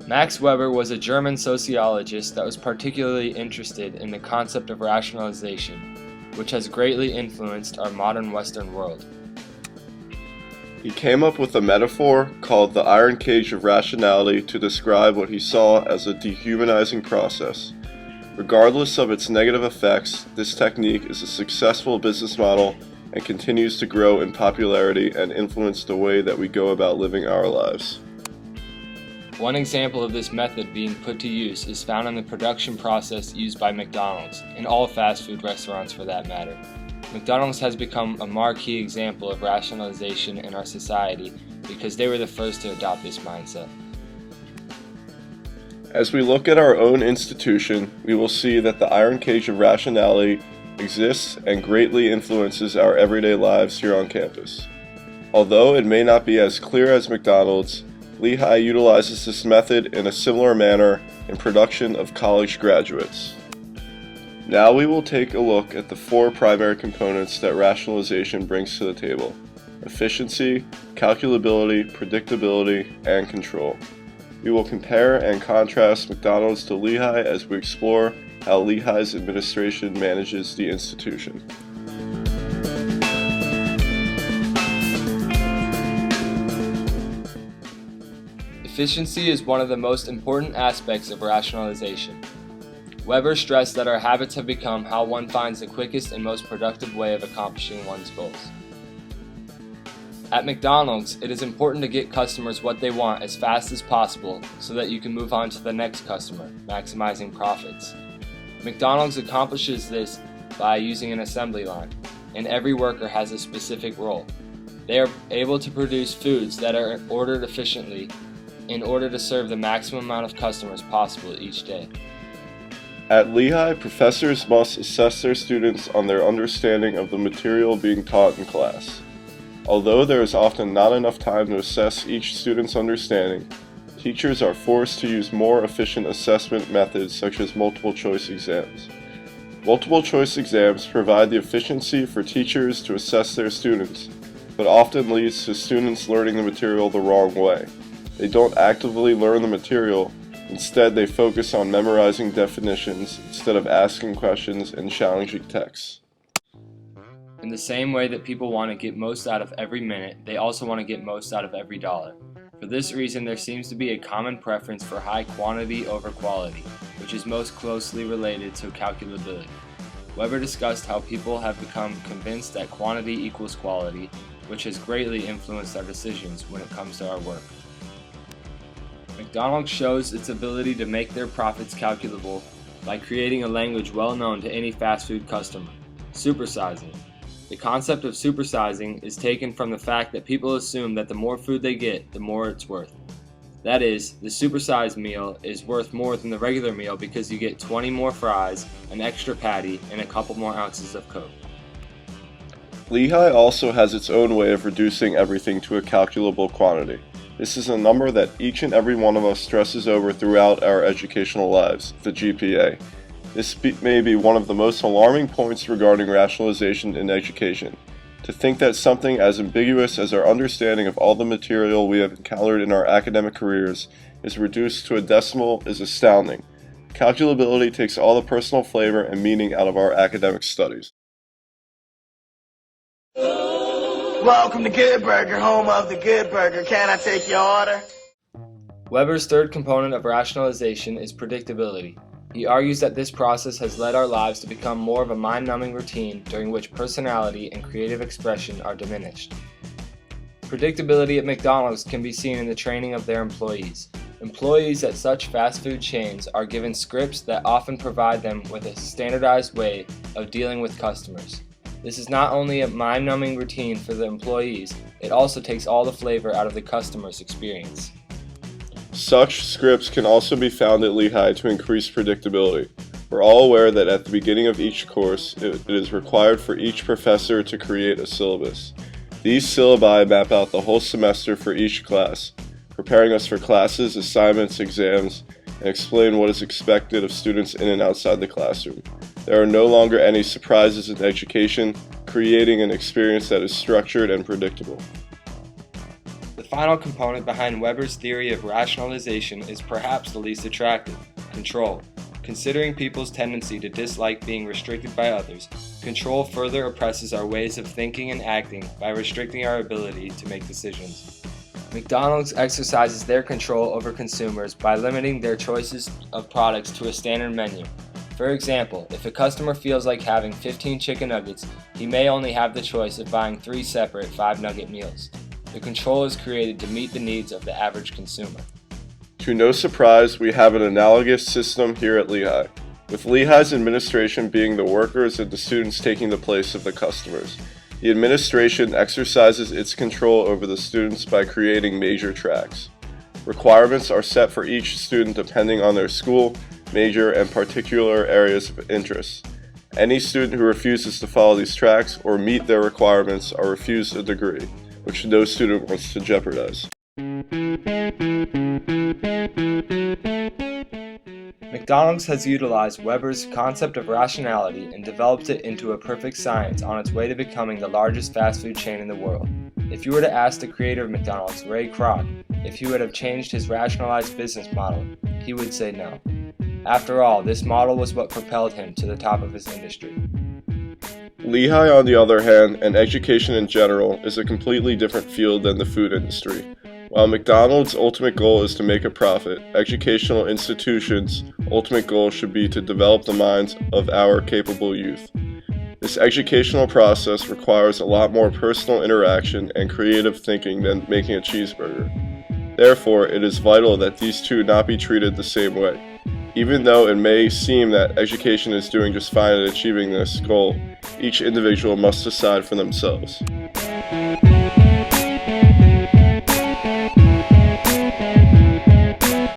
Max Weber was a German sociologist that was particularly interested in the concept of rationalization, which has greatly influenced our modern Western world. He came up with a metaphor called the iron cage of rationality to describe what he saw as a dehumanizing process. Regardless of its negative effects, this technique is a successful business model and continues to grow in popularity and influence the way that we go about living our lives. One example of this method being put to use is found in the production process used by McDonald's, and all fast food restaurants for that matter. McDonald's has become a marquee example of rationalization in our society because they were the first to adopt this mindset. As we look at our own institution, we will see that the iron cage of rationality exists and greatly influences our everyday lives here on campus. Although it may not be as clear as McDonald's, Lehigh utilizes this method in a similar manner in production of college graduates. Now we will take a look at the four primary components that rationalization brings to the table: efficiency, calculability, predictability, and control. We will compare and contrast McDonald's to Lehigh as we explore how Lehigh's administration manages the institution. Efficiency is one of the most important aspects of rationalization. Weber stressed that our habits have become how one finds the quickest and most productive way of accomplishing one's goals. At McDonald's, it is important to get customers what they want as fast as possible so that you can move on to the next customer, maximizing profits. McDonald's accomplishes this by using an assembly line, and every worker has a specific role. They are able to produce foods that are ordered efficiently in order to serve the maximum amount of customers possible each day. At Lehigh, professors must assess their students on their understanding of the material being taught in class. Although there is often not enough time to assess each student's understanding, teachers are forced to use more efficient assessment methods such as multiple choice exams. Multiple choice exams provide the efficiency for teachers to assess their students, but often leads to students learning the material the wrong way. They don't actively learn the material. Instead, they focus on memorizing definitions instead of asking questions and challenging texts. In the same way that people want to get most out of every minute, they also want to get most out of every dollar. For this reason, there seems to be a common preference for high quantity over quality, which is most closely related to calculability. Weber discussed how people have become convinced that quantity equals quality, which has greatly influenced our decisions when it comes to our work. McDonald's shows its ability to make their profits calculable by creating a language well known to any fast food customer: supersizing. The concept of supersizing is taken from the fact that people assume that the more food they get, the more it's worth. That is, the supersized meal is worth more than the regular meal because you get 20 more fries, an extra patty, and a couple more ounces of Coke. Lehigh also has its own way of reducing everything to a calculable quantity. This is a number that each and every one of us stresses over throughout our educational lives, the GPA. This may be one of the most alarming points regarding rationalization in education. To think that something as ambiguous as our understanding of all the material we have encountered in our academic careers is reduced to a decimal is astounding. Calculability takes all the personal flavor and meaning out of our academic studies. Welcome to Good Burger, home of the Good Burger. Can I take your order? Weber's third component of rationalization is predictability. He argues that this process has led our lives to become more of a mind-numbing routine during which personality and creative expression are diminished. Predictability at McDonald's can be seen in the training of their employees. Employees at such fast food chains are given scripts that often provide them with a standardized way of dealing with customers. This is not only a mind-numbing routine for the employees, it also takes all the flavor out of the customer's experience. Such scripts can also be found at Lehigh to increase predictability. We're all aware that at the beginning of each course, it is required for each professor to create a syllabus. These syllabi map out the whole semester for each class, preparing us for classes, assignments, exams, and explain what is expected of students in and outside the classroom. There are no longer any surprises in education, creating an experience that is structured and predictable. The final component behind Weber's theory of rationalization is perhaps the least attractive: control. Considering people's tendency to dislike being restricted by others, control further oppresses our ways of thinking and acting by restricting our ability to make decisions. McDonald's exercises their control over consumers by limiting their choices of products to a standard menu. For example, if a customer feels like having 15 chicken nuggets, he may only have the choice of buying 3 separate 5-nugget meals. The control is created to meet the needs of the average consumer. To no surprise, we have an analogous system here at Lehigh, with Lehigh's administration being the workers and the students taking the place of the customers. The administration exercises its control over the students by creating major tracks. Requirements are set for each student depending on their school, major, and particular areas of interest. Any student who refuses to follow these tracks or meet their requirements are refused a degree, which no student wants to jeopardize. McDonald's has utilized Weber's concept of rationality and developed it into a perfect science on its way to becoming the largest fast food chain in the world. If you were to ask the creator of McDonald's, Ray Kroc, if he would have changed his rationalized business model, he would say no. After all, this model was what propelled him to the top of his industry. Lehigh, on the other hand, and education in general, is a completely different field than the food industry. While McDonald's ultimate goal is to make a profit, educational institutions' ultimate goal should be to develop the minds of our capable youth. This educational process requires a lot more personal interaction and creative thinking than making a cheeseburger. Therefore, it is vital that these two not be treated the same way. Even though it may seem that education is doing just fine at achieving this goal, each individual must decide for themselves.